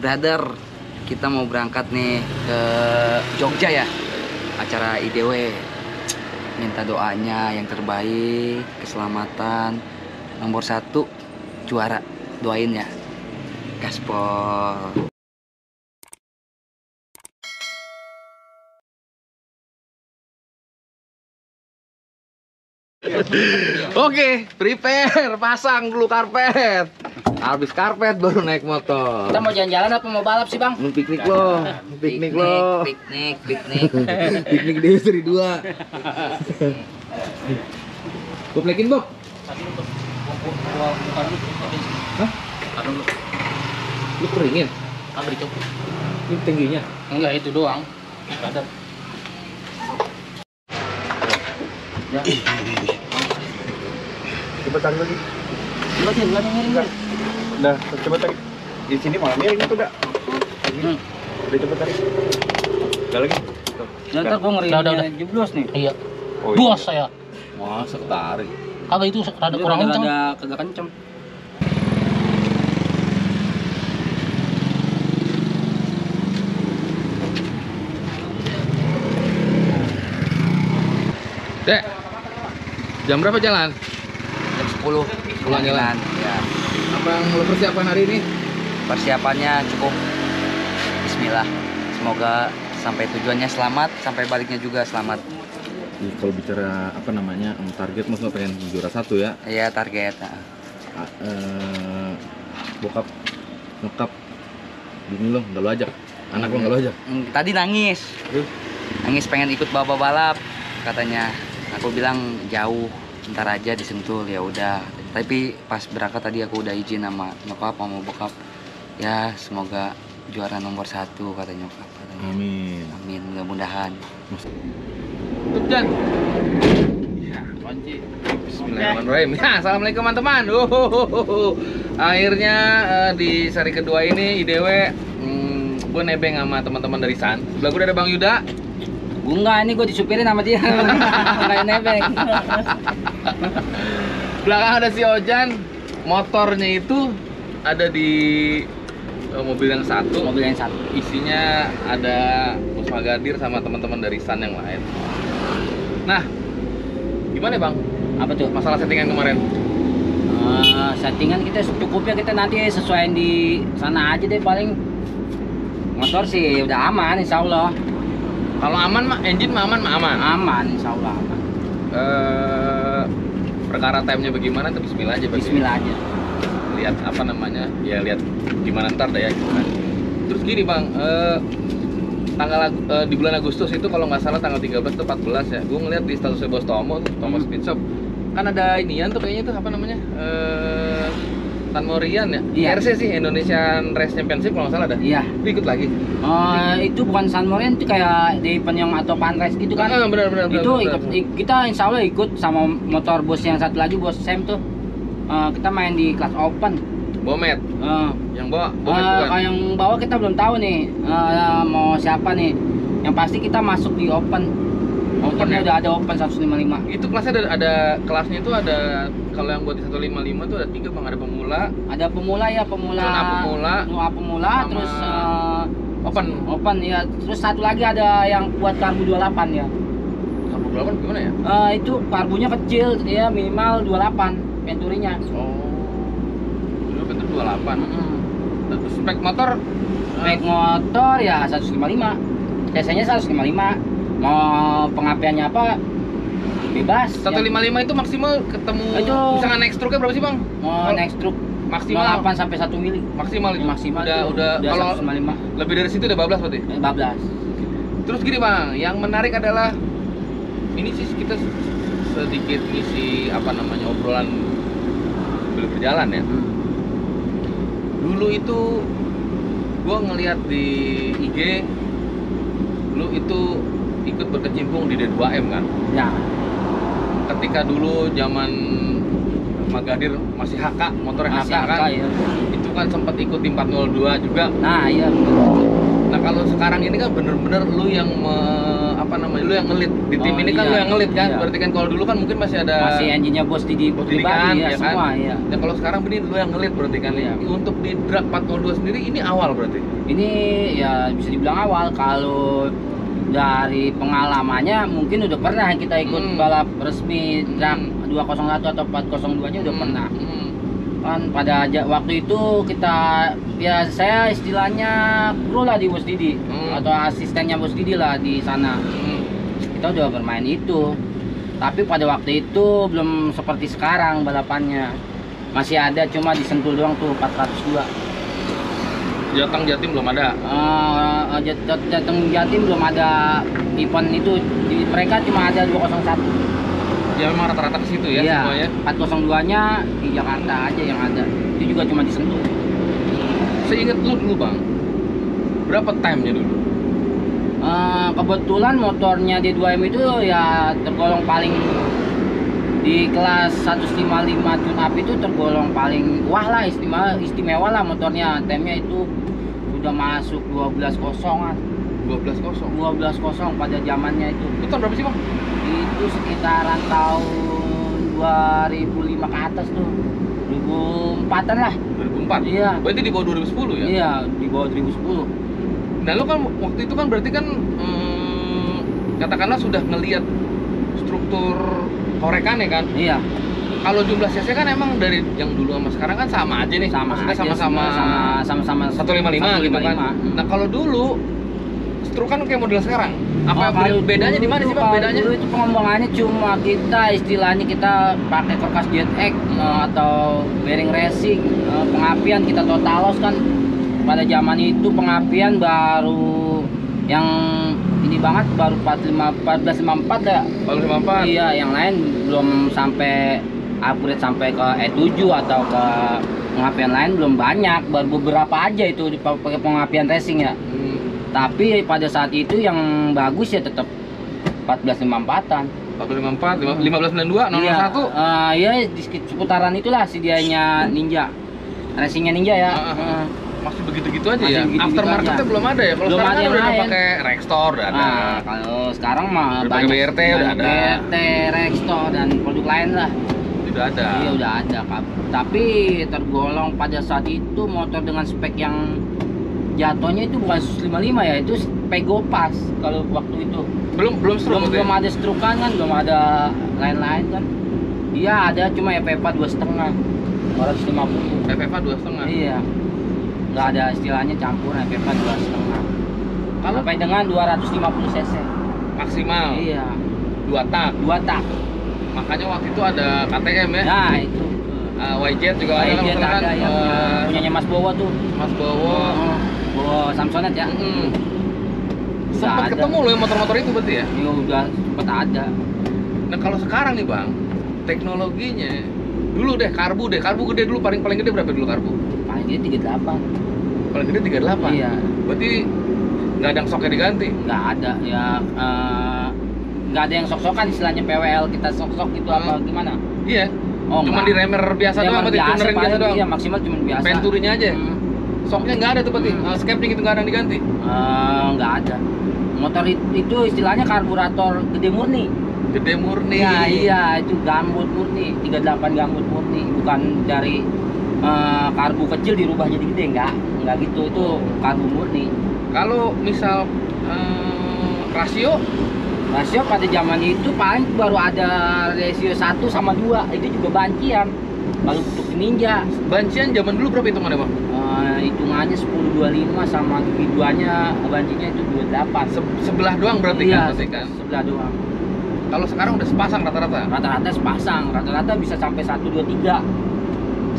Brother, kita mau berangkat nih ke Jogja ya, acara IDW. Minta doanya yang terbaik, keselamatan, nomor 1 juara, doain ya. Gaspol. Oke, prepare, pasang dulu karpet. Habis karpet baru naik motor. Kita mau jalan-jalan apa mau balap sih, Bang? Mau piknik lo, piknik lo. Piknik. Piknik di Seri 2. Gue plekin, Bob. Hah? Lu keringin? Kagak dicopot. Ini tingginya? Enggak, itu doang. Ada. Ya. Coba tarik lagi. Enggak sih, enggak miring. Udah, coba tarik. Di sini malah miring itu udah. Udah coba tarik. Udah lagi. Tuh. Ya ntar gua ngeri jeblos nih. Iya. Oh, Bos saya. Masa ketarik? Kagak itu rada kurang kenceng. Rada kagak kenceng. Dek, jam berapa jalan? Jam 10 Pulang jalan. Ya. Apa yang lo persiapkan hari ini? Persiapannya cukup. Bismillah. Semoga sampai tujuannya selamat, sampai baliknya juga selamat. Kalau bicara apa namanya target, mas lo pengen juara 1 ya? Iya, target. Bokap, nyokap, bini lo nggak lo ajak? Anak lo nggak lo ajak? Tadi nangis. Nangis pengen ikut bawa balap katanya. Aku bilang jauh, ntar aja di Sentul, ya udah. Tapi pas berangkat tadi aku udah izin sama nyokap, sama bokap. Ya semoga juara nomor 1 kata nyokap. Katanya. Amin. Amin, mudah-mudahan. Tutup Jan. Ya, kunci. Bismillahirrahmanirrahim. Ya, assalamualaikum teman-teman. Akhirnya di seri kedua ini IDW, gue nebeng sama teman-teman dari San. Sebelah gue ada Bang Yuda. Enggak, ini gua disupirin sama dia. Enggak nebeng. Belakang ada si Ojan. Motornya itu ada di mobil yang satu. Mobil yang satu. Isinya ada Bos Magadir sama teman-teman dari San yang lain. Nah, gimana Bang? Apa tuh? Masalah settingan kemarin? Settingan kita secukupnya, kita nanti sesuaiin di sana aja deh paling. Motor sih udah aman insya Allah. Kalau aman mah, engine mah aman. Aman insya Allah aman. Perkara time-nya bagaimana? Tapi Bismillah aja. Bismillah aja. Lihat apa namanya? Ya lihat gimana ntar deh ya. Gimana. Terus gini Bang, di bulan Agustus itu kalau nggak salah tanggal 13 atau 14 ya, gue ngeliat di statusnya Bos Tomo, Tomo Speed Shop, kan ada inian tuh kayaknya tuh apa namanya, San Morian ya, Iya. IRC sih, Indonesian Race Championship kalau nggak salah ada. Iya. Lu ikut lagi? Itu bukan San Morian, itu kayak di Penyong atau Panres gitu kan? Benar. Itu kita insya Allah ikut sama motor bos yang satu lagi, Bos Sam tuh. Kita main di kelas open. Bomet. Yang bawa Bomet bukan? Kalau yang bawa kita belum tahu nih mau siapa nih. Yang pasti kita masuk di open. Opennya ya? udah ada open 155. Itu kelasnya ada kelasnya itu ada, kalau yang buat di 155 itu ada 3 Bang, ada pemula. Ada pemula ya, pemula. Zona pemula, sama terus open. Open ya. Terus satu lagi ada yang buat karbu 28 ya. Karbu 28 gimana ya? Itu karbunya kecil, dia minimal 28 venturinya. Oh. Dulu bentuk 28. Terus spek motor? Spek motor ya 155. Cc-nya 155. Mau pengapiannya apa? Bebas. 155 itu maksimal ketemu. Itu misalkan naik stroke berapa sih, Bang? Mau naik stroke maksimal 8 sampai 1 mili. Maksimal itu. Maksimal. Udah kalau 155. lebih dari situ udah bablas berarti. Bablas. Terus gini, Bang, yang menarik adalah ini sih kita sedikit ngisi apa namanya obrolan berjalan ya. Dulu itu gua ngelihat di IG lu itu ikut berkecimpung di D2M kan? Ya. Ketika dulu zaman Magadir masih HK, motornya HK kan? Ya. Itu kan sempat ikut di 402 juga. Nah, iya. Nah, kalau sekarang ini kan bener-bener lu yang lu yang ngelit di tim Oh, ini kan iya. lu yang ngelit kan. Iya. Berarti kan kalau dulu kan mungkin masih ada Masih engine-nya bos Didi Bos Didi pribadi kan, ya, ya kan? semua ya. Ya kalau sekarang ini lu yang ngelit berarti kan. Iya. Untuk di drag 402 sendiri ini awal berarti. Ini ya bisa dibilang awal. Kalau dari pengalamannya mungkin udah pernah kita ikut balap resmi drag 201 atau 402 nya udah pernah. Kan pada waktu itu kita ya saya istilahnya kru lah di Bos Didi atau asistennya Bos Didi lah di sana. Kita udah bermain itu, tapi pada waktu itu belum seperti sekarang balapannya, masih ada cuma di Sentul doang tuh 402. Jateng Jatim belum ada. Jateng Jatim belum ada event itu, mereka cuma ada 201. Ya memang rata-rata ke situ ya Iya, semuanya. 402 nya di Jakarta aja yang ada, itu juga cuma di Sentul. Seingat lu dulu bang, berapa time-nya dulu? Kebetulan motornya D2M itu ya tergolong paling di kelas 155 tune up itu tergolong paling wah lah, istimewa lah motornya. Time-nya itu udah masuk 12.0-an. 12.0 pada zamannya itu. Itu tahun berapa sih bang? Itu sekitaran tahun 2005 ke atas tuh. 2004-an lah. 2004? Iya. Berarti di bawah 2010 ya? Iya, di bawah 2010. Nah lu kan waktu itu kan berarti kan katakanlah sudah ngelihat struktur korekannya kan? Iya. Kalau jumlah cc kan emang dari yang dulu sama sekarang kan sama aja nih. Maksudnya aja, sama-sama 155 gitu kan. Nah kalau dulu struk kan kayak model sekarang. Apa kalau bedanya di mana sih bang? kalau Bedanya? dulu itu pengembangannya cuma kita istilahnya kita pakai kerkas JetX atau bearing racing, pengapian kita totalos kan. Pada zaman itu pengapian baru yang ini banget baru 1454 ya. 1454. Iya, yang lain belum sampai upgrade sampai ke E7 atau ke pengapian lain belum banyak, baru beberapa aja itu pakai pengapian racing ya. Tapi pada saat itu yang bagus ya tetap 1454-an. 1454, 1592, 001. Iya, di seputaran itulah sedianya Ninja. Racingnya Ninja ya. Masih begitu-gitu aja Masih ya. begitu-gitu Aftermarketnya aja. belum ada ya. Kalau Belum sekarang ada kan yang udah lain. pakai Rextor udah ada. Kalau sekarang mah Udah pakai BRT udah ada. BRT, Rextor dan produk lain lah. Udah ada. Iya udah ada Kak. Tapi tergolong pada saat itu motor dengan spek yang jatuhnya itu bukan 155 ya, itu Pego Pas kalau waktu itu. Belum stroke Belum ada strukan kan, belum ada lain-lain kan. Dia ada cuma FFA 2,5 250. FFA 2,5. Iya. Nggak ada istilahnya campur FFA 2,5. Kalau Sampai dengan 250 cc. maksimal Iya. 2 tak. 2 tak. Makanya waktu itu ada KTM ya. Nah, itu. YZ juga ada kan, YZ masalah kan? ada yang punyanya Mas Bowo tuh. Mas Bowo. Bowo Samsonet ya. Sempat ada. ketemu loh yang motor-motor itu berarti ya. Iya udah sempat ada. Nah kalau sekarang nih bang, teknologinya dulu deh karbu gede dulu paling gede berapa dulu karbu? Paling gede 38. Paling gede 38. Iya. Berarti nggak ada yang soknya diganti. Nggak ada ya, nggak ada yang sok-sokan istilahnya PWL kita sok-sok gitu apa gimana? Iya. Oh, Cuma nggak. di remer biasa doang, berarti tunerin biasa doang. Iya maksimal cuma biasa. Venturinya aja. Soknya nggak ada tuh berarti. Skeptic itu nggak ada yang diganti. Nggak ada. Motor itu istilahnya karburator gede murni. Gede murni. Ya iya itu gambut murni, 38 gambut murni, bukan dari karbu kecil dirubah jadi gede, enggak gitu, itu karbu murni. Kalau misal rasio Pada zaman itu paling baru ada rasio 1 sama 2, itu juga bancian. Kalau untuk Ninja bancian zaman dulu berapa hitungannya bang? hitungannya 10-25 sama gigi 2-nya bancinya itu 28. Sebelah doang berarti Iya, kan? Berarti kan? sebelah doang. Kalau sekarang udah sepasang rata-rata? Rata-rata sepasang, rata-rata bisa sampai 1, 2, 3.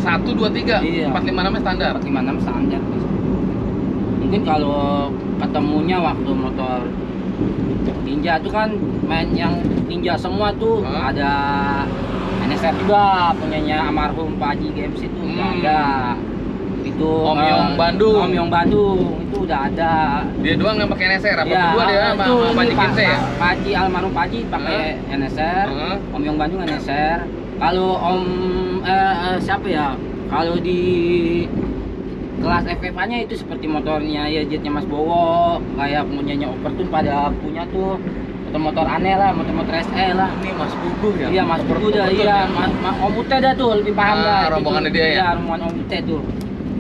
1, 2, 3? Iya. 4, 5, 6 standar? 4, 5, 6 standar. Mungkin kalau ketemunya waktu motor Ninja itu kan main yang Ninja semua tuh, ada NSR juga punyanya almarhum Pak Haji Games itu udah ada. Itu Om Yong Bandung. Om Yong Bandung itu udah ada. Dia doang yang pakai NSR apa Ya, berdua dia sama itu Pak Haji Kinse ya? Pak Haji almarhum Pak Haji pakai NSR, Om Yong Bandung NSR. Kalau Om siapa ya? Kalau di kelas FFA-nya itu seperti motornya ya jetnya Mas Bowo, kayak punyanya Overtune pada punya tuh motor-motor aneh lah, motor-motor SE lah. Ini Mas Buguh ya? Iya Mas Buguh dah, iya Om Ute dah tuh lebih paham dah. Rombongannya dia ya? Iya, rombongan Om Ute tuh.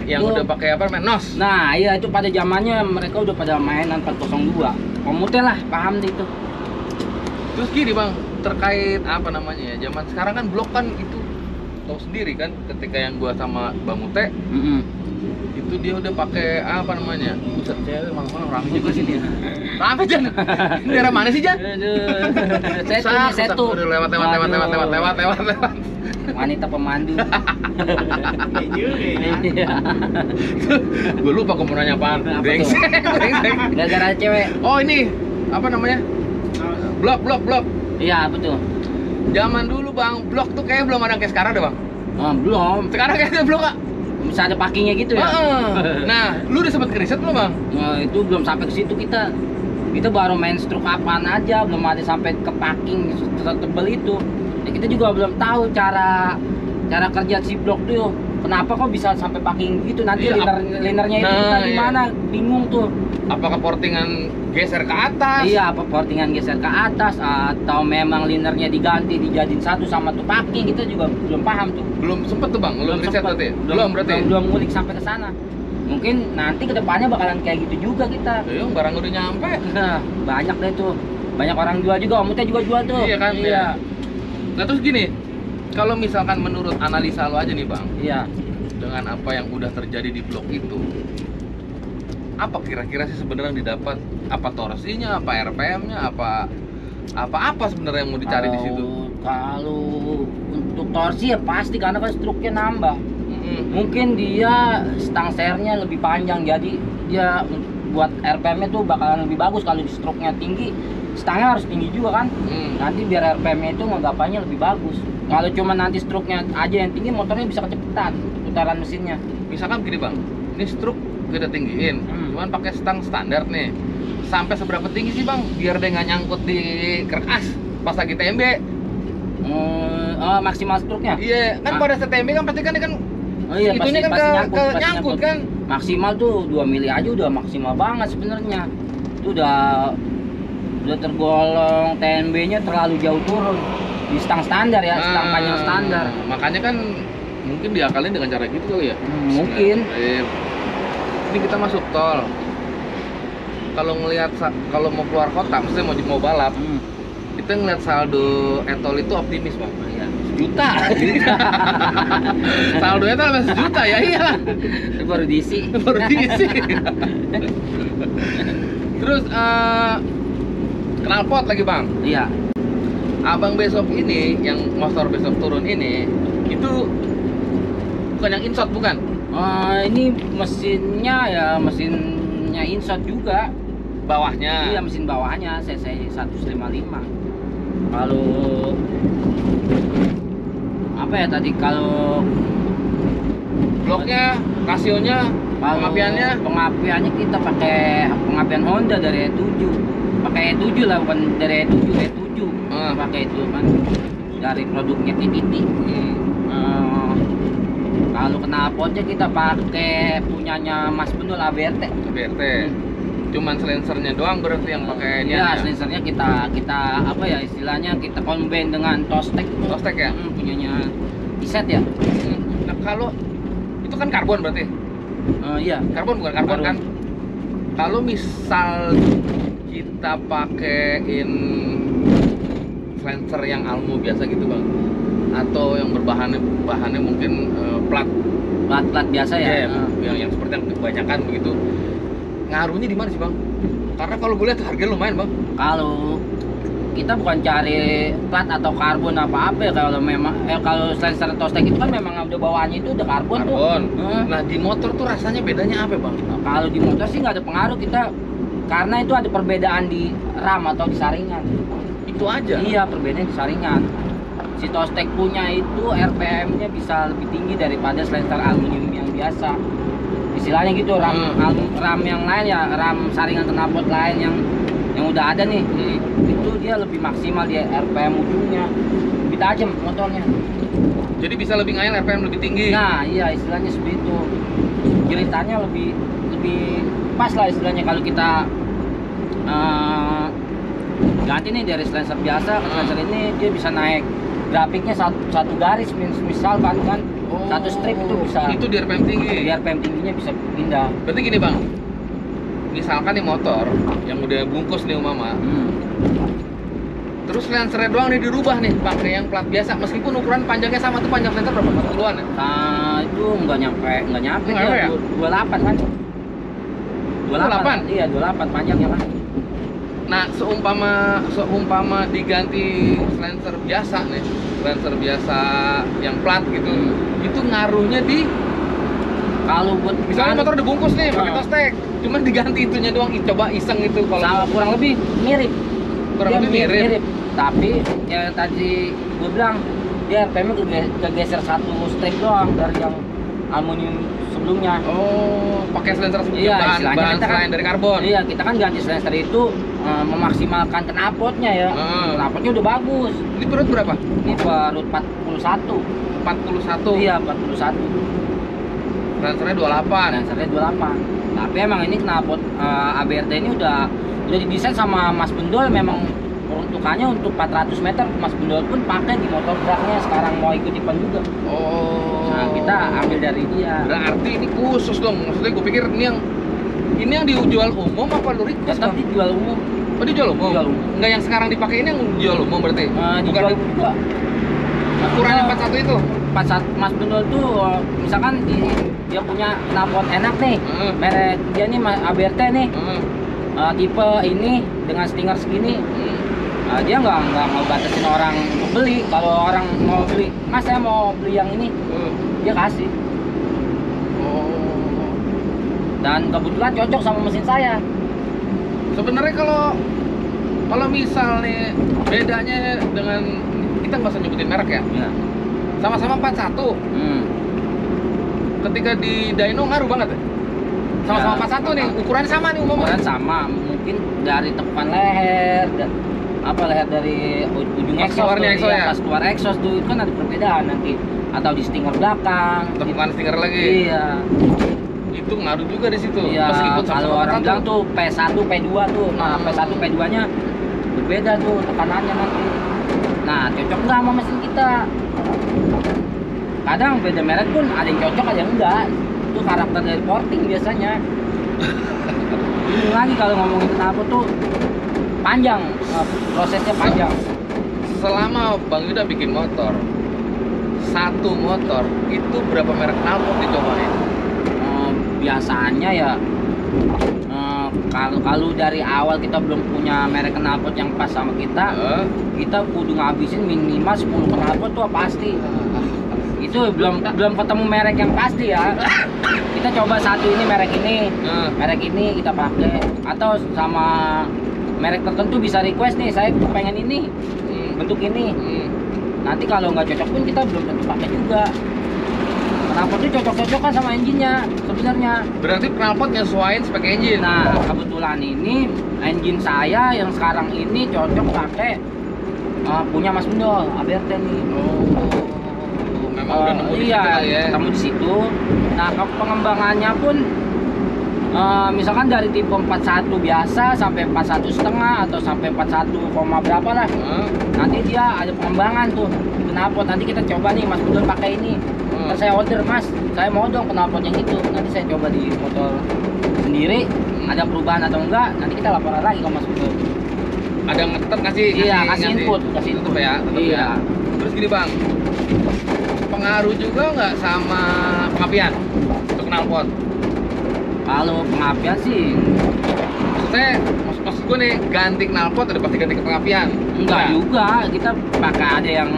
Yang Tuh. udah pakai apa? Nos. Nah, iya itu pada zamannya mereka udah pada mainan 402. Om Ute lah paham deh itu. Terus gini bang, terkait apa namanya ya? Zaman sekarang kan blok kan itu tahu sendiri kan, ketika yang gua sama Bang Ute itu dia udah pakai apa namanya? Buset, cewek malah rame juga sih dia. Rame Jan. Ini daerah mana sih Jan? Setu, setu. Udah lewat. Wanita pemandu. Iya. Gue lupa gue mau nanya apaan. Apa tuh? Brengsek. Gara-gara cewek. Oh ini apa namanya? Blok. Iya, betul. Zaman dulu bang, blok tuh kayak belum ada kayak sekarang deh bang. Belum. Sekarang kayaknya blok kak. Bisa ada packingnya gitu ya. Nah, lu udah sempet ngeriset belum bang? Nah, itu belum sampai ke situ kita. Kita baru main struk apaan aja, belum ada sampai ke packing tebel itu. Ya, kita juga belum tahu cara kerja si blok tuh. Kenapa kok bisa sampai packing gitu? Nanti Iya, linernya itu kita iya. gimana? Bingung tuh. Apakah portingan geser ke atas? Iya, apa portingan geser ke atas atau memang linernya diganti dijadiin satu sama tuh packing, kita juga belum paham tuh. Belum sempet tuh bang, belum riset sempet. berarti? Belum berarti? Belum ngulik sampai ke sana. Mungkin nanti kedepannya bakalan kayak gitu juga kita. Ayo, barang udah nyampe. Nah, banyak deh tuh. Banyak orang jual juga, Om Ute juga jual tuh. Iya kan? Iya. Nah terus gini, kalau misalkan menurut analisa lo aja nih bang, Iya. dengan apa yang udah terjadi di blok itu, apa kira-kira sih sebenarnya yang didapat? Apa torsinya, apa RPM-nya, apa sebenarnya yang mau dicari di situ? Kalau untuk torsi ya pasti karena kan struknya nambah. Mm-mm. Mungkin dia stang sernya lebih panjang, jadi dia buat RPM-nya tuh bakalan lebih bagus. Kalau di struknya tinggi, stangnya harus tinggi juga kan. Nanti biar RPM-nya itu ngegapannya lebih bagus. Kalau cuma nanti struknya aja yang tinggi, motornya bisa kecepetan putaran mesinnya. Misalkan gini bang, ini struk kita tinggiin, cuman pakai stang standar nih. Sampai seberapa tinggi sih bang, biar dia nggak nyangkut di kerek as pas lagi TMB? Maksimal struknya? Iya, kan pada saat TMB kan pasti kan dia kan Oh iya, itunya kan pasti ke nyangkut kan? Maksimal tuh 2 mili aja udah maksimal banget sebenarnya. Itu udah tergolong TNB-nya terlalu jauh turun di stang standar ya, stang panjang standar. Makanya kan mungkin diakalin dengan cara gitu kali ya. Mungkin. Ini kita masuk tol. Kalau ngelihat kalau mau keluar kota, maksudnya mau balap, kita ngelihat saldo etol itu optimis bang. Iya. Sejuta. Saldo etol sampai sejuta ya iyalah. Itu baru diisi. Baru diisi. Terus knalpot lagi bang. Iya. Abang besok ini, yang motor besok turun ini, itu bukan yang insot bukan? Ini mesinnya insert juga. Bawahnya. Iya, mesin bawahnya CC 155. Kalau apa ya tadi, kalau Bloknya, rasionya, pengapiannya kita pakai pengapian Honda dari E7. Pakai E7 lah, bukan dari E7. Pakai itu kan dari produknya TTT. Kalau knalpotnya kita pakai punyanya Mas Benul ABRT. Cuman silencernya doang berarti yang pakai ini. Iya, silencernya kita apa ya istilahnya, kita combine dengan Tostek. Tostek ya? Punyanya Iset ya. Nah, kalau itu kan karbon berarti? Iya. Karbon bukan karbon kan? Kalau misal kita pakein silencer yang Almo biasa gitu bang, atau yang bahannya mungkin plat biasa ya. Yang seperti yang kebanyakan begitu, ngaruhnya di mana sih bang? Karena kalau gue lihat harganya lumayan bang. Kalau kita bukan cari plat atau karbon apa-apa ya, kalau memang kalau silencer Tostek itu kan memang udah bawaannya itu udah karbon tuh. Nah di motor tuh rasanya bedanya apa bang? Nah, kalau di motor sih nggak ada pengaruh kita, karena itu ada perbedaan di ram atau di saringan. Itu aja? Iya, perbedaan di saringan. Si Tostek punya itu RPM-nya bisa lebih tinggi daripada silencer aluminium yang biasa. Istilahnya gitu, ram yang lain ya, ram saringan knalpot lain yang udah ada nih, itu dia lebih maksimal di RPM ujungnya, lebih tajam motornya. Jadi bisa lebih ngayal RPM lebih tinggi? Nah iya, istilahnya seperti itu. jeritannya lebih lebih pas lah istilahnya kalau kita ganti nih dari silencer biasa ke silencer ini, dia bisa naik grafiknya satu garis, misalkan kan satu strip itu bisa, itu di RPM tinggi. di RPM tingginya bisa pindah. Berarti gini bang, misalkan nih motor yang udah bungkus nih umama, terus lensernya doang nih dirubah nih pakai yang plat biasa, meskipun ukuran panjangnya sama tuh, panjang lenser berapa? 40-an ya? Nah itu nggak nyampe Nggak dia, nyampe ya? 28 kan. 28? Iya 28 panjangnya kan. Nah, seumpama diganti silencer biasa nih, silencer biasa yang plat gitu, itu ngaruhnya di, Kalau buat misalnya motor dibungkus nih pakai Nah. tostek, cuman diganti itunya doang, coba iseng itu sama kalau kurang lebih mirip. kurang Dia lebih mirip. Tapi yang tadi gue bilang dia RPM-nya kegeser satu strip doang dari yang aluminium sebelumnya. Oh, pakai silencer Iya, bahan istilahnya kita selain dari karbon. Iya, kita kan ganti silencer itu memaksimalkan knalpotnya ya. Knalpotnya udah bagus. Ini perut berapa? Ini perut 41. 41. Iya, 41. Silencernya 28. Silencernya 28. Tapi emang ini knalpot ABRT ini udah didesain sama Mas Bendol, memang peruntukannya untuk 400 meter. Mas Bendol pun pakai di motor truknya, sekarang mau ikut event juga. Oh. Nah, kita ambil dari dia. Berarti ini khusus dong. Maksudnya gue pikir ini yang dijual umum apa lu request? Tetap Bang? dijual umum. Oh, dijual umum? Dijual umum. Enggak, yang sekarang dipakai ini yang dijual umum berarti? Dijual juga. Ukurannya 41 itu? 41 Mas Bendol tuh misalkan dia punya knalpot enak nih. Merek dia nih ABRT nih. Tipe ini dengan stinger segini. Dia nggak mau batasin orang untuk beli. Kalau orang mau beli, Mas saya mau beli yang ini, dia kasih. Oh. Dan kebetulan cocok sama mesin saya. Sebenarnya kalau misal nih bedanya dengan, kita nggak usah nyebutin merek ya. Ya. Sama-sama 41. Ketika di dyno ngaruh banget ya? Sama-sama Ya. 41 nih, ukurannya sama nih umumnya. Ukuran sama, mungkin dari tekukan leher, leher dari ujung Pas exhaust keluarnya tuh, exhaust iya, ya? pas keluar exhaust tuh itu kan ada perbedaan nanti, atau di stinger belakang. Temukan stinger lagi. Iya. Itu ngaruh juga di situ. Iya, Meskipun kalau sama-sama orang 41. bilang tuh P1, P2 tuh. Nah, P1, P2-nya berbeda tuh tekanannya nanti. Nah, cocok nggak sama mesin kita? Kadang beda merek pun ada yang cocok, ada yang enggak. Itu karakter dari porting biasanya. Ini lagi kalau ngomongin knalpot tuh panjang, prosesnya panjang. Selama Bang Yuda bikin motor, satu motor itu berapa merek knalpot dicobain? Biasanya ya kalau dari awal kita belum punya merek knalpot yang pas sama kita, kita kudu ngabisin minimal 10 knalpot tuh pasti. Itu belum ketemu merek yang pasti ya. Kita coba satu ini merek ini kita pakai, atau sama merek tertentu bisa request nih, saya pengen ini bentuk ini. Nanti kalau nggak cocok pun kita belum tentu pakai juga. Knalpot itu cocok-cocokan sama engine-nya sebenarnya. Berarti knalpot nyesuaiin spek engine. Nah, kebetulan ini engine saya yang sekarang ini cocok pakai punya Mas Bendol, ABRT nih. Memang udah nemu di situ iya, kali ya. ketemu di situ. Nah, pengembangannya pun misalkan dari tipe 41 biasa sampai 41 setengah atau sampai 41, berapa lah. Nanti dia ada pengembangan tuh di knalpot. Nanti kita coba nih Mas Bendol pakai ini. Terus saya order, Mas, saya mau dong knalpot yang itu. Nanti saya coba di motor sendiri, ada perubahan atau enggak. Nanti kita laporan lagi ke Mas Bendol. Ada ngetet kasih input, kasih tetep ya, tetep iya. ya. Terus gini Bang, pengaruh juga nggak sama pengapian untuk knalpot? Kalau pengapian sih maksud gue nih, ganti knalpot udah pasti ganti ke pengapian? enggak juga, kita pakai ada yang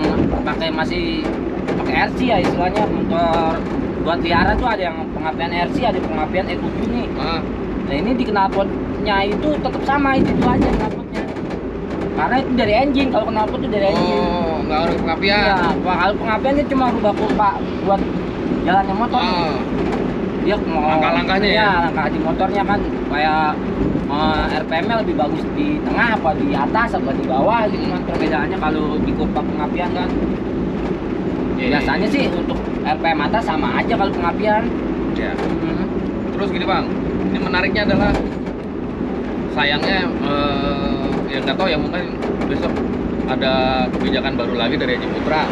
masih pakai RC ya istilahnya. Motor buat liaran tuh ada yang pengapian RC, ada pengapian E7 nih. Nah ini di knalpotnya itu tetap sama, itu aja knalpotnya. Karena itu dari engine, kalau knalpot itu dari engine. Oh, nggak harus pengapian? Iya, kalau pengapiannya cuma rubah kurva buat jalannya motor. Dia mau Langkah-langkahnya ya? Iya, langkah di motornya kan kayak RPM-nya lebih bagus di tengah apa di atas apa di bawah gitu kan, perbedaannya kalau di kurva pengapian kan. Biasanya sih untuk RPM atas sama aja kalau pengapian. Ya. Terus gini bang, ini menariknya adalah sayangnya ya nggak tahu ya, mungkin besok ada kebijakan baru lagi dari Haji Putra.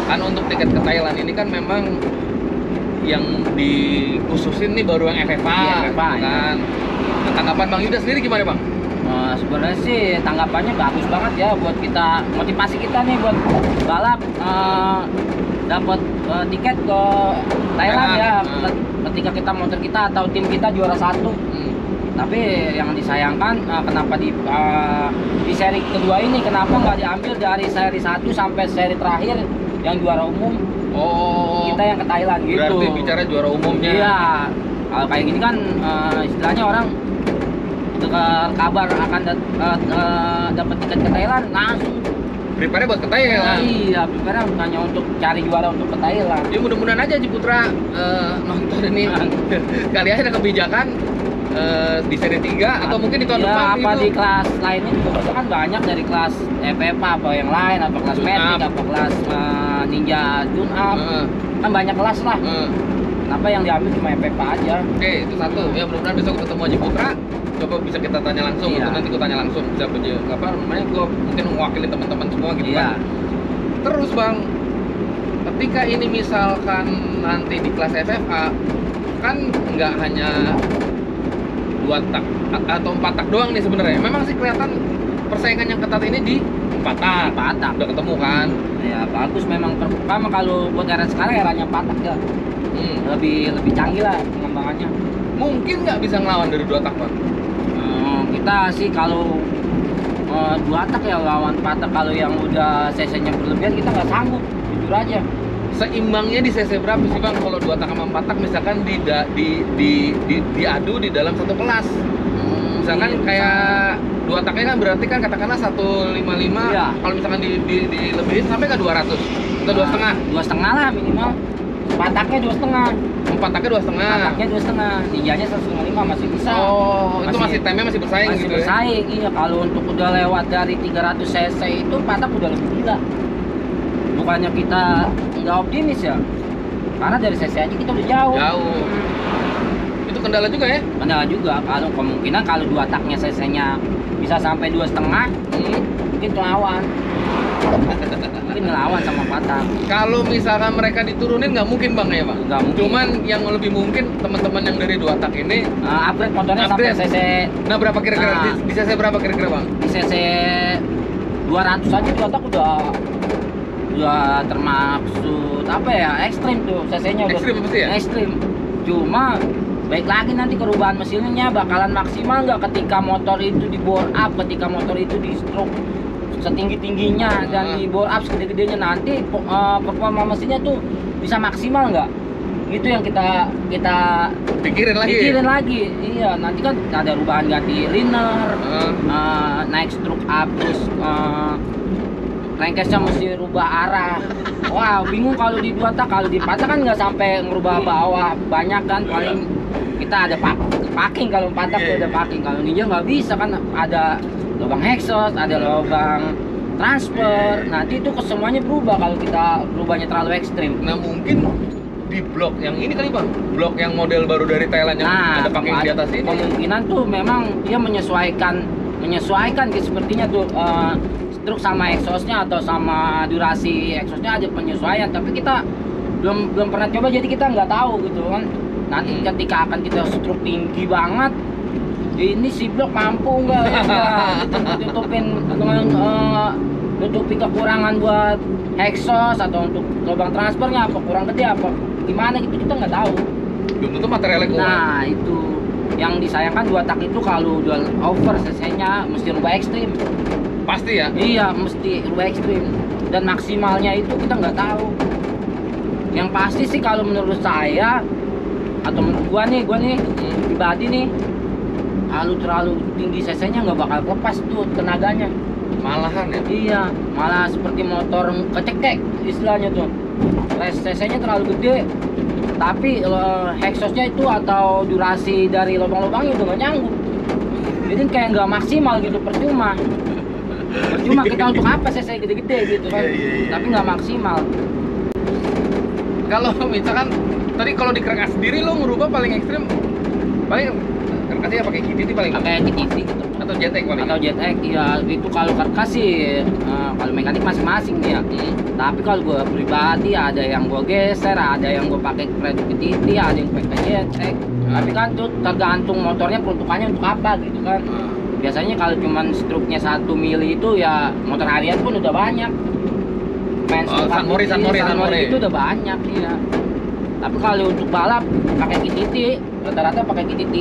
Kan untuk tiket ke Thailand ini kan memang yang dikhususin nih baru yang FFA, Iya, FFA, kan. Nah, tanggapan Bang Yuda sendiri gimana bang? Sebenarnya sih tanggapannya bagus banget ya buat kita, motivasi kita nih buat balap, dapat tiket ke Thailand ya, ketika kita motor kita atau tim kita juara satu. Tapi yang disayangkan kenapa di seri kedua ini kenapa nggak diambil dari seri 1 sampai seri terakhir yang juara umum, Oh, kita yang ke Thailand gitu. berarti bicara juara umumnya. Iya, kalau kayak gini kan istilahnya orang dengar kabar akan dapat tiket ke Thailand langsung. Prepare buat ke Thailand. Iya, prepare hanya untuk cari juara untuk ke Thailand. Ya mudah-mudahan aja Haji Putra nonton ini. Kali aja ada kebijakan di seri 3 atau mungkin di tahun ya, depan apa gitu. di kelas lainnya juga bisa kan banyak dari kelas FFA apa yang lain, apa kelas Tune Matic, up. apa kelas Ninja Tune Up. Kan banyak kelas lah. Kenapa yang diambil cuma FFA aja? Oke, itu satu. Ya mudah-mudahan besok ketemu Haji Putra. Coba bisa kita tanya langsung, Iya. atau nanti gue tanya langsung siapa aja. Apa namanya? Gue mungkin mewakili teman-teman semua gitu Iya. kan. Terus bang, ketika ini misalkan nanti di kelas FFA kan nggak hanya 2 tak atau 4 tak doang nih sebenarnya. Memang sih kelihatan persaingan yang ketat ini di 4 tak. Patak. Udah ketemu kan? Ya bagus memang, pertama kalau buat era sekarang eranya patak ya. Lebih canggih lah pengembangannya. Mungkin nggak bisa ngelawan dari 2 tak bang? Kita sih kalau 2 tak ya lawan patak, kalau yang udah cc-nya berlebihan kita nggak sanggup, jujur aja. Seimbangnya di cc berapa sih bang kalau 2 tak sama 4 tak misalkan diadu di dalam satu kelas? Misalkan Iya, kayak 2 taknya kan berarti kan katakanlah 155. Iya. Kalau misalkan dilebihin sampai ke 200 atau 2,5. 2,5 lah minimal. Pataknya 2,5. 4 taknya 2,5. Pataknya 2,5. Ninjanya 155 masih bisa. Oh, itu masih time-nya masih bersaing masih gitu bersaing. Iya, kalau untuk udah lewat dari 300 cc itu patak udah lebih gila. Bukannya kita nggak optimis ya, karena dari cc aja kita udah jauh. Jauh. Itu kendala juga ya? Kendala juga, kalau kemungkinan kalau 2 taknya cc-nya bisa sampai 2,5, mungkin ngelawan. Mungkin ngelawan sama patak. Kalau misalkan mereka diturunin nggak mungkin bang ya bang? Nggak mungkin. Cuman yang lebih mungkin teman-teman yang dari 2 tak ini. Upgrade motornya sampai Upgrade. cc, Nah berapa kira-kira? Nah. Di cc berapa kira-kira bang? di cc 200 aja 2 tak udah termaksud apa ya, ekstrim tuh cc-nya udah Ekstrim apa sih ya? ekstrim. Cuma baik lagi nanti perubahan mesinnya bakalan maksimal nggak ketika motor itu di bore up, ketika motor itu di stroke setinggi-tingginya dan di bore up segede-gedenya, nanti performa mesinnya tuh bisa maksimal nggak? Itu yang kita Pikirin lagi. pikirin lagi. Iya, nanti kan ada perubahan ganti liner, naik stroke up, terus crankcase-nya mesti rubah arah. Wah, bingung kalau di 2 tak. Kalau di 4 tak kan nggak sampai ngerubah bawah banyak kan, paling kita ada packing. Kalau 4 tak tuh ada packing. Kalau Ninja nggak bisa kan, ada lubang exhaust, ada lubang transfer. Nanti itu kesemuanya berubah kalau kita berubahnya terlalu ekstrim. Nah mungkin di blok yang ini kali bang, blok yang model baru dari Thailand yang ada packing di atas ini. Kemungkinan tuh memang dia menyesuaikan sepertinya tuh struk sama exhaustnya atau sama durasi exhaustnya ada penyesuaian, tapi kita belum pernah coba, jadi kita nggak tahu gitu kan. Nanti ketika akan kita struk tinggi banget, ini si blok mampu nggak nutupi kekurangan buat exhaust atau untuk lubang transfernya, apa kurang gede apa gimana gitu, kita nggak tahu. Belum tentu materialnya kuat. Nah itu yang disayangkan 2 tak itu kalau udah over cc-nya mesti rubah ekstrim. Pasti ya. Iya, mesti rubah ekstrim, dan maksimalnya itu kita nggak tahu. Yang pasti sih kalau menurut saya atau menurut gua nih pribadi nih, kalau terlalu tinggi cc-nya nggak bakal lepas tuh tenaganya. Malahan ya. Iya, malah seperti motor kecekek istilahnya tuh. cc-nya terlalu gede, tapi exhaustnya itu atau durasi dari lubang-lubangnya udah nggak nyanggup. Jadi kayak nggak maksimal gitu, percuma kita untuk apa cc gede-gede gitu kan. Tapi nggak maksimal. Kalau misalkan tadi kalau di crank sendiri lo ngerubah paling ekstrim Paling karkasnya pakai KTT paling pakai KTT gitu. atau JTEK paling. Atau JTEK ya itu kalau karkas sih kalau mekanik masing-masing nih ya. Tapi kalau gua pribadi ada yang gua geser, ada yang gua pakai kredit KTT, ada yang pakai JTEK. Tapi kan tuh tergantung motornya peruntukannya untuk apa gitu kan. Biasanya kalau cuman struknya 1 mili itu ya motor harian pun udah banyak. Main San Mori itu udah banyak ya. Tapi kalau untuk balap pakai KTT, rata-rata pakai KTT.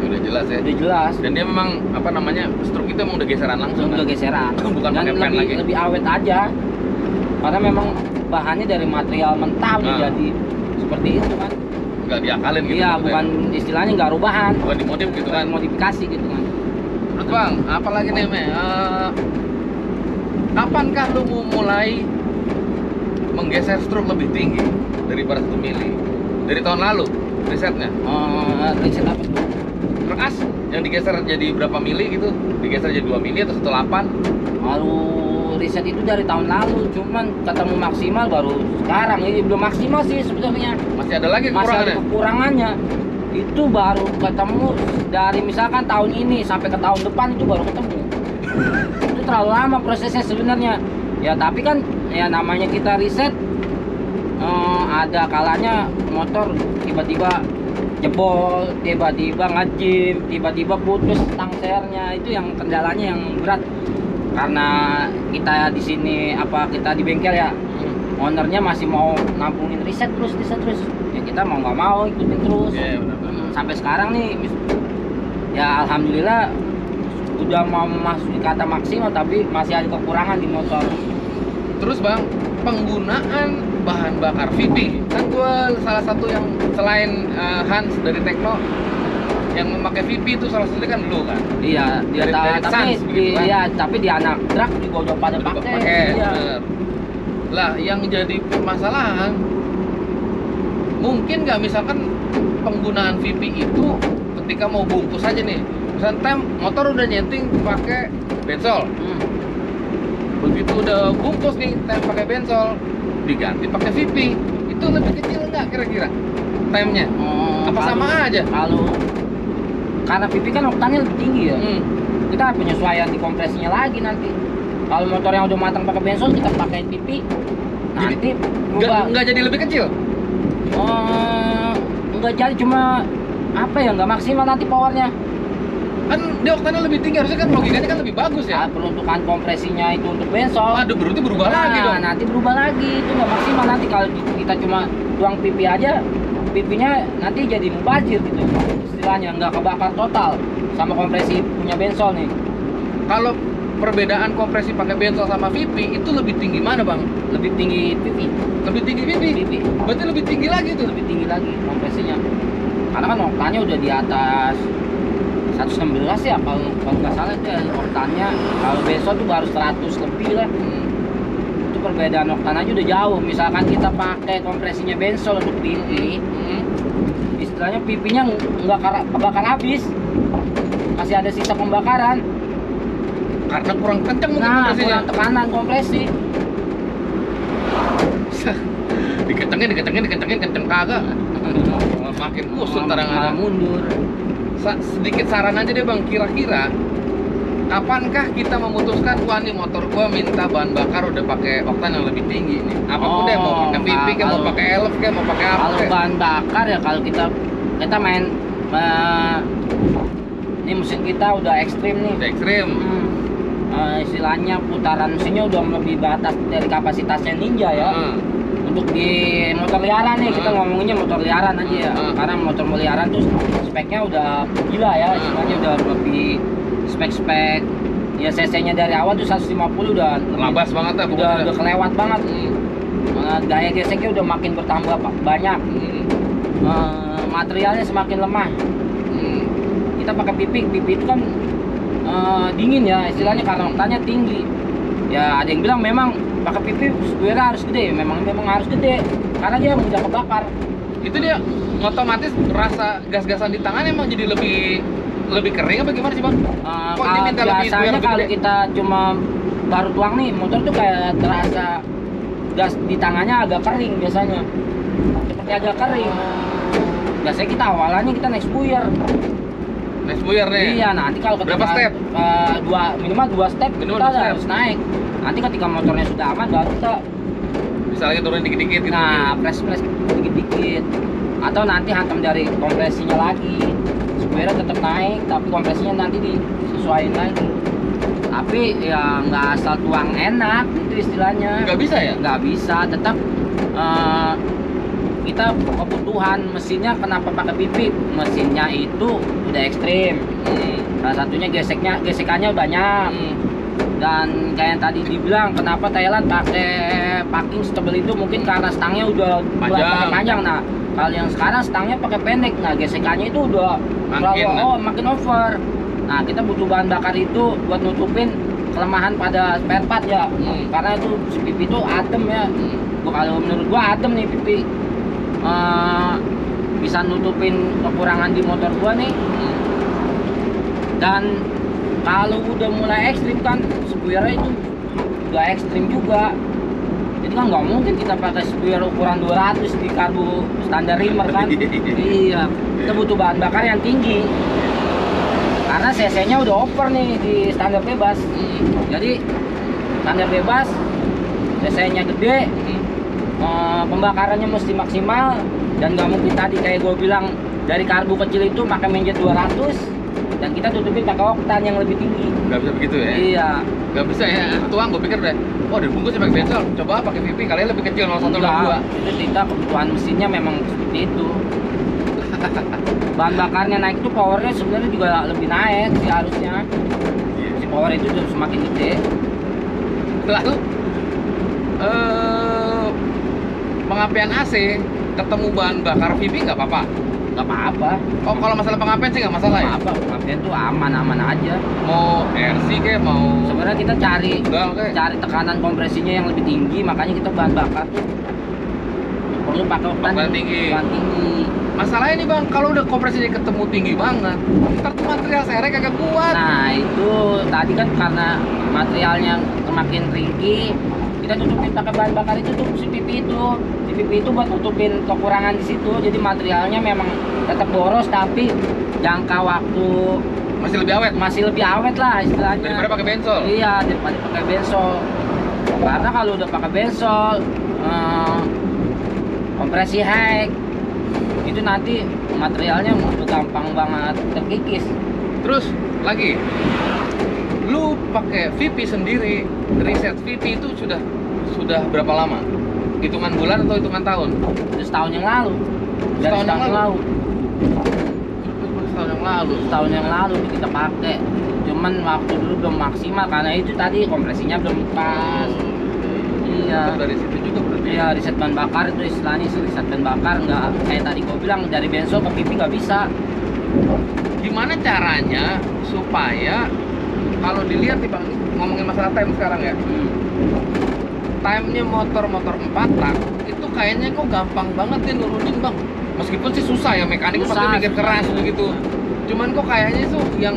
Udah jelas ya. Udah jelas. Dan dia memang apa namanya struk itu emang udah geseran langsung. Udah Kan? geseran. Bukan Dan pakai pen lagi. lebih awet aja. Karena memang bahannya dari material mentah udah Nah. jadi seperti itu kan. Nggak diakalin gitu. Iya, maksudnya. bukan istilahnya nggak rubahan. Bukan dimodif gitu kan. Modifikasi gitu kan. Terus bang, apalagi nih Me? Kapankah lu mau mulai menggeser struk lebih tinggi daripada 1 mili? Dari tahun lalu risetnya. Riset apa tuh? Truk as yang digeser jadi berapa mili gitu? Digeser jadi 2 mili atau 1,8? Kalau riset itu dari tahun lalu, cuman ketemu maksimal baru sekarang. Ini belum maksimal sih sebenarnya. Masih ada lagi Masih ada kekurangannya? kekurangannya. Itu baru ketemu dari misalkan tahun ini sampai ke tahun depan itu baru ketemu. Itu terlalu lama prosesnya sebenarnya. Ya tapi kan ya namanya kita riset ada kalanya motor tiba-tiba jebol, tiba-tiba ngajim, tiba-tiba putus tang sernya. Itu yang kendalanya yang berat. Karena kita di sini kita di bengkel ya, ownernya masih mau nampungin riset terus. Ya kita mau nggak mau ikutin terus. Iya, benar-benar. Sampai sekarang nih, ya alhamdulillah udah mau masuk di kata maksimal, tapi masih ada kekurangan di motor. Terus bang, penggunaan bahan bakar VP kan gua salah satu yang selain Hans dari Tekno yang memakai VP itu salah satu kan lu kan. Iya, dia Dari tapi Sans, begitu kan? iya, tapi di anak truk juga udah pada pakai. Iya. bener. Lah yang jadi permasalahan mungkin nggak misalkan penggunaan VP itu ketika mau bungkus aja nih, misalkan tem motor udah nyeting pakai bensol, begitu udah bungkus nih tem pakai bensol diganti pakai VP, itu lebih kecil nggak kira-kira temnya? Apa sama aja? Kalau karena VP kan oktannya lebih tinggi ya. Kita penyesuaian di kompresinya lagi nanti. Kalau motor yang udah matang pakai bensol kita pakai VP, nanti Nggak jadi lebih kecil? Nggak jadi, cuma apa ya, nggak maksimal nanti powernya. Kan dia oktannya lebih tinggi, harusnya kan logikanya kan lebih bagus ya? Peruntukan kompresinya itu untuk bensol. Aduh, berarti berubah lagi dong. Nanti berubah lagi, itu nggak maksimal nanti kalau kita cuma tuang pipi aja, pipinya nanti jadi mubazir gitu istilahnya, nggak kebakar total sama kompresi punya bensol nih. Kalau perbedaan kompresi pakai bensol sama VP itu lebih tinggi mana bang? Lebih tinggi pipi. Lebih tinggi VP? Pipi. Berarti lebih tinggi lagi tuh? Lebih tinggi lagi kompresinya. Karena kan oktannya udah di atas 116 ya, kalau nggak salah itu ya oktannya. Kalau bensol tuh baru 100 lebih lah. Itu perbedaan oktan aja udah jauh. Misalkan kita pakai kompresinya bensol untuk pipi, istilahnya pipinya nggak kebakar habis, masih ada sisa pembakaran. Karena kurang kenceng mungkin Nah, kompresinya. kurang tekanan kompresi. Dikencengin, kenceng kagak. Makin kusut Malah kadang-kadang. mundur. Sedikit saran aja deh bang, kira-kira kapankah kita memutuskan, wah nih motor gua minta bahan bakar udah pakai oktan yang lebih tinggi nih, apapun deh, mau pakai VP kayak mau pakai elf kayak mau pakai apa Kalau kayak. bahan bakar ya, kalau kita main ini mesin kita udah ekstrim nih. Udah ekstrim. Istilahnya putaran mesinnya udah lebih batas dari kapasitasnya Ninja ya. Untuk di motor liaran nih, kita ngomonginnya motor liaran aja ya. Karena motor liaran tuh speknya udah gila ya, istilahnya udah lebih spek-spek. Ya cc-nya dari awal tuh 150 udah Labas banget lah pokoknya. udah kelewat banget. Daya geseknya udah makin bertambah banyak. Materialnya semakin lemah. Kita pakai pipi itu kan dingin ya istilahnya, karena oktannya tinggi. Ya ada yang bilang memang pakai pipi square harus gede, memang harus gede karena dia mudah kebakar. Itu dia otomatis rasa gas-gasan di tangan emang jadi lebih kering apa gimana sih bang? Kok dia minta biasanya lebih kalau gede? kita cuma baru tuang nih, motor tuh kayak terasa gas di tangannya agak kering biasanya, seperti agak kering. biasanya kita awalannya kita naik spuyer. Next buyer nih. Iya, nanti kalau ketika Berapa step? Minimal 2 step Minimal kita 2 step. harus naik. Nanti ketika motornya sudah aman baru kita Bisa lagi turun dikit-dikit gitu. press dikit-dikit. Atau nanti hantam dari kompresinya lagi. Supaya tetap naik, tapi kompresinya nanti disesuaikan lagi. Tapi ya nggak asal tuang enak itu istilahnya. Nggak bisa ya? Nggak bisa, tetap kita kebutuhan mesinnya. Kenapa pakai pipi? Mesinnya itu udah ekstrim. Salah satunya gesekannya banyak. Dan kayak yang tadi dibilang, kenapa Thailand pakai packing setebal itu mungkin karena stangnya udah mulai pakai panjang. Nah, kalau yang sekarang stangnya pakai pendek, nah gesekannya itu udah makin over. Nah, kita butuh bahan bakar itu buat nutupin kelemahan pada spare part ya. Karena itu si pipi itu adem ya. Kalau menurut gua adem nih pipi. Bisa nutupin kekurangan di motor gua nih. Dan kalau udah mulai ekstrim kan, spuyernya itu udah ekstrim juga. Jadi kan nggak mungkin kita pakai spuyer ukuran 200 di karbu standar Rimmer kan. Iya, kita butuh bahan bakar yang tinggi. Karena cc-nya udah over nih di standar bebas. Jadi standar bebas, cc-nya gede, pembakarannya mesti maksimal, dan nggak mungkin tadi kayak gue bilang dari karbu kecil itu pakai menjet 200 dan kita tutupin pakai oktan yang lebih tinggi. Nggak bisa begitu ya? Iya. Nggak bisa ya? Tuang gue pikir deh, oh dibungkusnya pakai bensol, coba pakai pipi kalian lebih kecil 01 Enggak, 02. itu kita kebutuhan mesinnya memang seperti itu. Bahan bakarnya naik itu powernya sebenarnya juga lebih naik sih harusnya. Si power itu udah semakin gede. Lalu pengapian AC ketemu bahan bakar VP nggak apa-apa? Nggak apa-apa. Oh kalau masalah pengapian sih nggak masalah ya? Apa pengapian tuh aman-aman aja. Mau RC kayak mau Sebenarnya kita cari enggak cari tekanan kompresinya yang lebih tinggi, makanya kita bahan bakar tuh perlu pakai oktan tinggi. tinggi. Masalahnya nih bang, kalau udah kompresinya ketemu tinggi banget, ntar tuh material serek kagak kuat. Nah itu tadi kan karena materialnya semakin ringkih, kita tutupin pakai bahan bakar itu tuh si pipi itu. Si pipi itu buat tutupin kekurangan di situ. Jadi materialnya memang tetap boros tapi jangka waktu Masih lebih awet lah istilahnya. daripada pakai bensol. Iya, daripada pakai bensol. Karena kalau udah pakai bensol, kompresi high, itu nanti materialnya udah gampang banget terkikis. Terus lagi, lu pakai VP sendiri, riset VP itu sudah berapa lama? Hitungan bulan atau hitungan tahun? Itu setahun yang lalu. Dari Setahun yang lalu? Setahun yang lalu kita pakai. Cuman waktu dulu belum maksimal karena itu tadi kompresinya belum pas. Iya. Dari situ juga berarti. Iya, riset bahan bakar itu istilahnya riset bahan bakar, nggak kayak tadi gua bilang dari bensol ke pipi nggak bisa. Gimana caranya supaya kalau dilihat nih bang, ngomongin masalah time sekarang ya, time-nya motor-motor 4 tak itu kayaknya kok gampang banget nih nurunin bang. Meskipun sih susah ya, mekanik pasti mikir keras gitu. Cuman kok kayaknya itu yang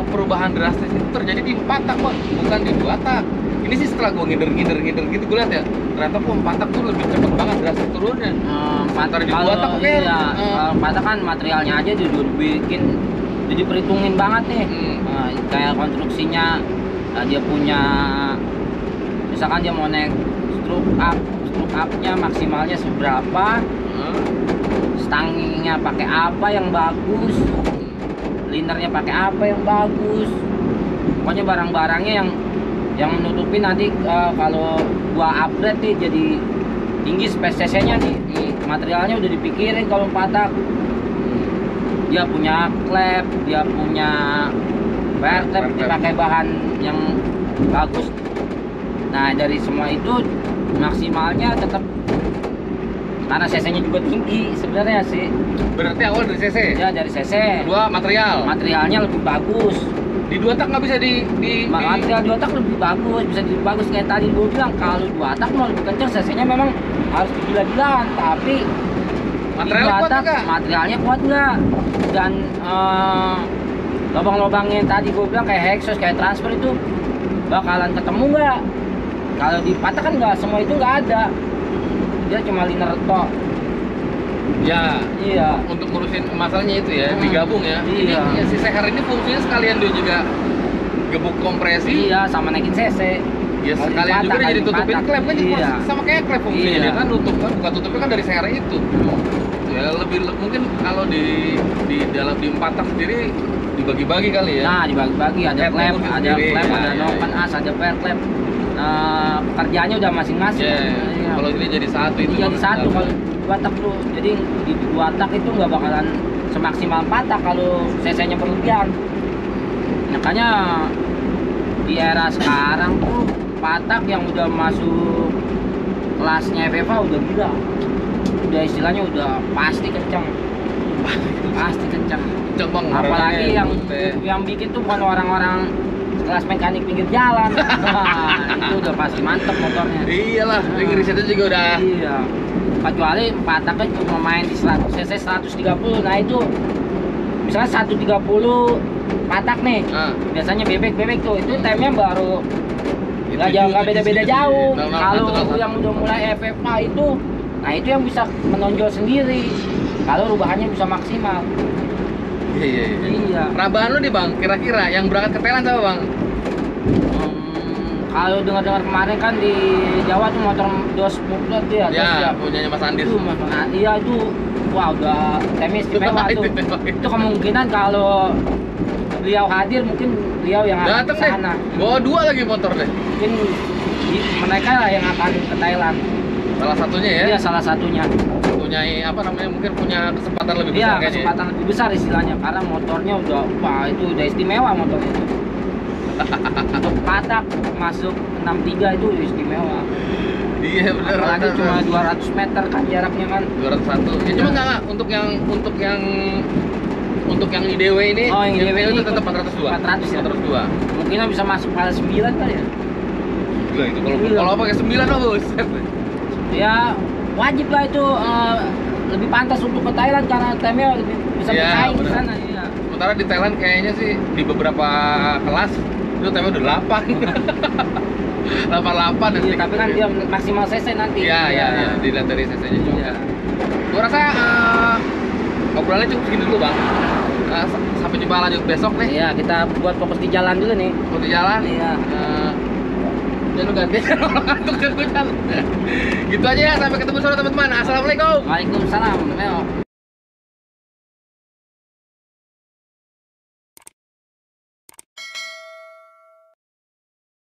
perubahan drastis itu terjadi di 4 tak kok, bukan di 2 tak. Ini sih setelah gue ngider gitu gue lihat ya, ternyata kok 4 tak tuh lebih cepet banget drastis turunnya. Antara di 2 tak oke. Iya, 4 tak kan materialnya aja udah dibikin, udah diperhitungin banget nih. Kayak konstruksinya, dia punya, misalkan dia mau naik stroke up-nya maksimalnya seberapa, stangnya pakai apa yang bagus, linernya pakai apa yang bagus, pokoknya barang-barangnya yang menutupin nanti kalau gua upgrade nih jadi tinggi space cc-nya nih, materialnya udah dipikirin. Kalau patak dia punya klep, dia punya vertep, dipakai bahan yang bagus. Nah dari semua itu maksimalnya tetap, karena cc-nya juga tinggi sebenarnya sih. Berarti awal dari CC. Ya dari cc. Kedua Materialnya lebih bagus. Di 2 tak nggak bisa Material 2 tak lebih bagus, bisa lebih bagus kayak tadi gue bilang. Kalau 2 tak mau lebih kencang, cc-nya memang harus gila-gilaan, tapi materialnya kuat nggak? Materialnya kuat nggak? Dan lubang-lubangnya yang tadi gue bilang kayak exhaust, kayak transfer itu bakalan ketemu nggak? Kalau di patah kan nggak, semua itu nggak ada. Dia cuma liner tok. Ya, Iya. untuk ngurusin masalahnya itu ya, digabung ya. Iya. Ini ya, si seher ini fungsinya sekalian dia juga gebuk kompresi. Iya, sama naikin CC. Ya Kalau sekalian dipatah, juga dia jadi kalau tutupin dipatah. klep kan jadi Iya. sama kayak klep fungsinya. Iya. Dia kan nutup kan, bukan tutupnya kan dari seher itu. Ya mungkin kalau di dalam di empat tak sendiri dibagi-bagi kali ya. Nah, dibagi-bagi ada Klep klep, ngurusin ada sendiri. klep, Ya, ada ya, noken ya. as, ada fair klep. Pekerjaannya udah masing-masing. Ya, Iya. kalau ini jadi satu itu. Ini jadi satu kalau dua tak tuh. Jadi di dua tak itu nggak bakalan semaksimal 4 tak kalau CC-nya berlebihan. Makanya di era sekarang tuh 4 tak yang udah masuk kelasnya FFA udah gila. Udah istilahnya udah pasti kencang. Pasti kencang. Coba Apalagi yang bikin tuh bukan orang-orang kelas mekanik pinggir jalan. Wah, itu udah pasti mantep motornya. Iyalah, risetnya juga udah. Iya. Kecuali 4 tak cuma main di 100 cc 130. Nah itu misalnya 130 patak nih. Ah. Biasanya bebek tuh itu time-nya baru Itu nggak jauh, juga nggak beda-beda di sini. jauh. Nah, Kalau satu. yang udah mulai FFA itu, nah itu yang bisa menonjol sendiri. Kalau rubahannya bisa maksimal. Iya. Iya. Rabahan lu nih bang, kira-kira yang berangkat ke Thailand siapa bang? Kalau dengar-dengar kemarin kan di Jawa tuh motor dos muklat tuh ya. Ya, punyanya Mas Andis. Itu Mas iya itu wah udah time istimewa tuh. Itu kemungkinan kalau beliau hadir mungkin beliau yang akan Dateng ke deh, sana. bawa 2 lagi motor deh. Mungkin mereka lah yang akan ke Thailand. Salah satunya ya. Iya salah satunya. Punya apa namanya, mungkin punya kesempatan lebih besar Iya kayaknya. kesempatan lebih besar istilahnya karena motornya udah wah itu udah istimewa motornya. Untuk patak masuk 63 itu istimewa. Iya bener. Apalagi cuma 200 meter kan jaraknya kan. 201. Ya cuma enggak untuk yang IDW ini. Oh, yang IDW itu ini tetap 402. 400 ya? 402. Mungkin bisa masuk pada 9 kali ya. Gila itu Gila. kalau pakai 9 oh buset. Ya wajib lah itu lebih pantas untuk ke Thailand karena time-nya lebih bisa Iya, bersaing di bener. sana. Iya. Sementara di Thailand kayaknya sih di beberapa kelas itu temanya udah 8. 88 Iya, tapi kan dia maksimal CC nanti. Iya, dilihat dari CC-nya juga. Iya. Gua rasa obrolannya cukup segini dulu bang. Sampai jumpa lanjut besok nih. Iya, kita buat fokus di jalan dulu nih. Mau di jalan. Iya. Jangan ganti ngantuk kan gue jalan. Gitu aja ya, sampai ketemu sore teman-teman. Assalamualaikum. Waalaikumsalam. Meo.